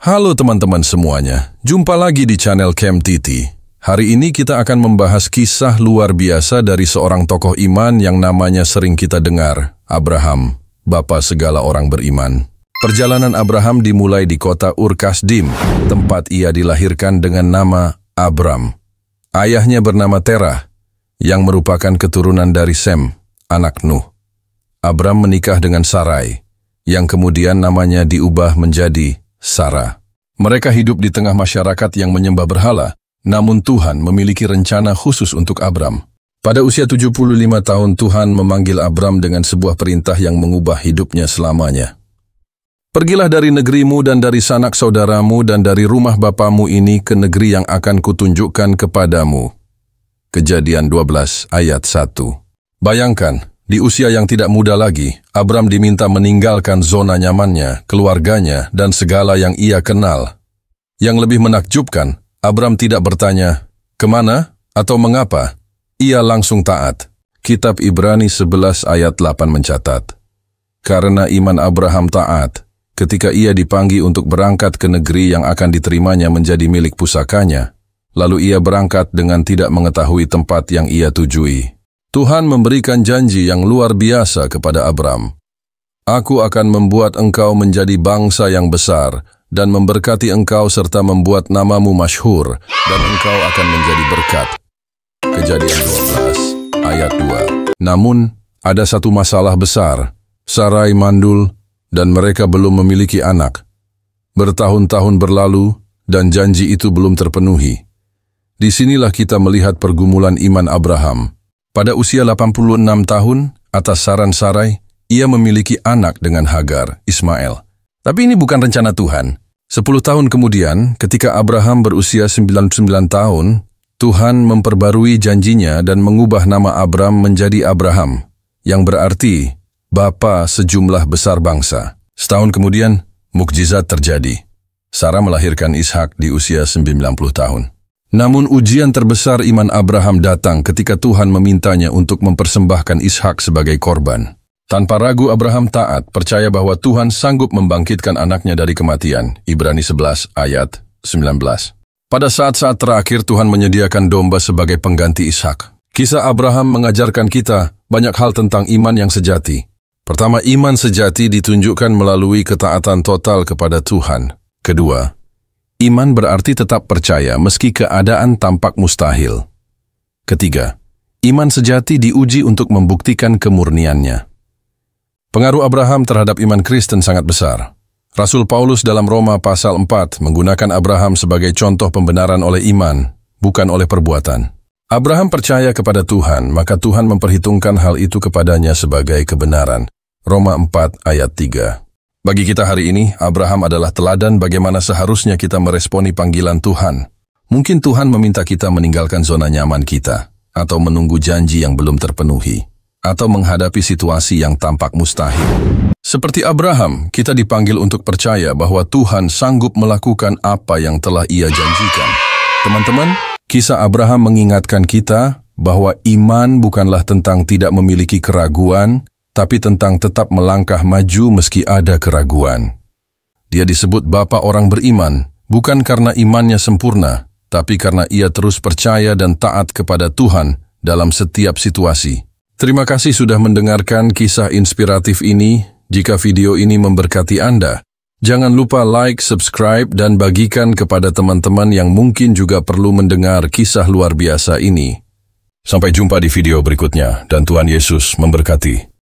Halo teman-teman semuanya, jumpa lagi di channel Camp Titi. Hari ini kita akan membahas kisah luar biasa dari seorang tokoh iman yang namanya sering kita dengar, Abraham, bapa segala orang beriman. Perjalanan Abraham dimulai di kota Ur Kasdim, tempat ia dilahirkan dengan nama Abram. Ayahnya bernama Terah, yang merupakan keturunan dari Sem, anak Nuh. Abram menikah dengan Sarai, yang kemudian namanya diubah menjadi Sarah. Mereka hidup di tengah masyarakat yang menyembah berhala, namun Tuhan memiliki rencana khusus untuk Abram. Pada usia 75 tahun Tuhan memanggil Abram dengan sebuah perintah yang mengubah hidupnya selamanya. Pergilah dari negerimu dan dari sanak saudaramu dan dari rumah bapamu ini ke negeri yang akan kutunjukkan kepadamu. Kejadian 12 ayat 1. Bayangkan, di usia yang tidak muda lagi, Abram diminta meninggalkan zona nyamannya, keluarganya, dan segala yang ia kenal. Yang lebih menakjubkan, Abram tidak bertanya, kemana atau mengapa? Ia langsung taat. Kitab Ibrani 11 ayat 8 mencatat, karena iman Abraham taat, ketika ia dipanggil untuk berangkat ke negeri yang akan diterimanya menjadi milik pusakanya, lalu ia berangkat dengan tidak mengetahui tempat yang ia tujui. Tuhan memberikan janji yang luar biasa kepada Abram. Aku akan membuat engkau menjadi bangsa yang besar dan memberkati engkau serta membuat namamu masyhur dan engkau akan menjadi berkat. Kejadian 12 ayat 2. Namun, ada satu masalah besar. Sarai mandul dan mereka belum memiliki anak. Bertahun-tahun berlalu dan janji itu belum terpenuhi. Disinilah kita melihat pergumulan iman Abraham. Pada usia 86 tahun, atas saran Sarai, ia memiliki anak dengan Hagar, Ismail. Tapi ini bukan rencana Tuhan. 10 tahun kemudian, ketika Abraham berusia 99 tahun, Tuhan memperbarui janjinya dan mengubah nama Abram menjadi Abraham, yang berarti bapa sejumlah besar bangsa. Setahun kemudian, mukjizat terjadi. Sarah melahirkan Ishak di usia 90 tahun. Namun ujian terbesar iman Abraham datang ketika Tuhan memintanya untuk mempersembahkan Ishak sebagai korban. Tanpa ragu Abraham taat, percaya bahwa Tuhan sanggup membangkitkan anaknya dari kematian. Ibrani 11 ayat 19. Pada saat-saat terakhir Tuhan menyediakan domba sebagai pengganti Ishak. Kisah Abraham mengajarkan kita banyak hal tentang iman yang sejati. Pertama, iman sejati ditunjukkan melalui ketaatan total kepada Tuhan. Kedua, iman berarti tetap percaya meski keadaan tampak mustahil. Ketiga, iman sejati diuji untuk membuktikan kemurniannya. Pengaruh Abraham terhadap iman Kristen sangat besar. Rasul Paulus dalam Roma pasal 4 menggunakan Abraham sebagai contoh pembenaran oleh iman, bukan oleh perbuatan. Abraham percaya kepada Tuhan, maka Tuhan memperhitungkan hal itu kepadanya sebagai kebenaran. Roma 4 ayat 3. Bagi kita hari ini, Abraham adalah teladan bagaimana seharusnya kita meresponi panggilan Tuhan. Mungkin Tuhan meminta kita meninggalkan zona nyaman kita, atau menunggu janji yang belum terpenuhi, atau menghadapi situasi yang tampak mustahil. Seperti Abraham, kita dipanggil untuk percaya bahwa Tuhan sanggup melakukan apa yang telah Ia janjikan. Teman-teman, kisah Abraham mengingatkan kita bahwa iman bukanlah tentang tidak memiliki keraguan, tapi tentang tetap melangkah maju meski ada keraguan. Dia disebut bapa orang beriman, bukan karena imannya sempurna, tapi karena ia terus percaya dan taat kepada Tuhan dalam setiap situasi. Terima kasih sudah mendengarkan kisah inspiratif ini. Jika video ini memberkati Anda, jangan lupa like, subscribe, dan bagikan kepada teman-teman yang mungkin juga perlu mendengar kisah luar biasa ini. Sampai jumpa di video berikutnya, dan Tuhan Yesus memberkati.